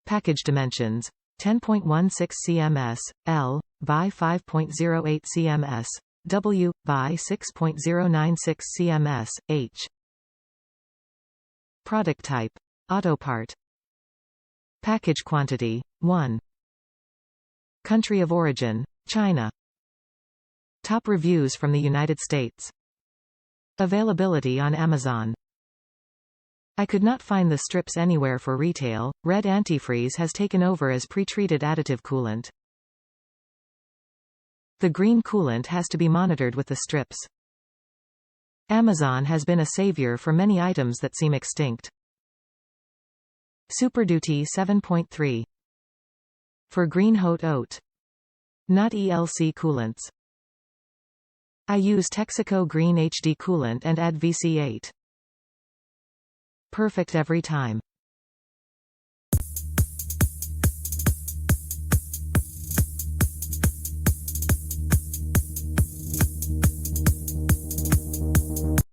Package dimensions: 10.16 cms, L, by 5.08 cms, W, by 6.096 cms, H. Product type: auto part. Package quantity: 1. Country of origin: China. Top reviews from the United States. Availability on Amazon. I could not find the strips anywhere for retail. Red antifreeze has taken over as pre-treated additive coolant. The green coolant has to be monitored with the strips. Amazon has been a savior for many items that seem extinct. Superduty 7.3. For green hoat. Not ELC coolants. I use Texaco Green HD coolant and add VC8. Perfect every time.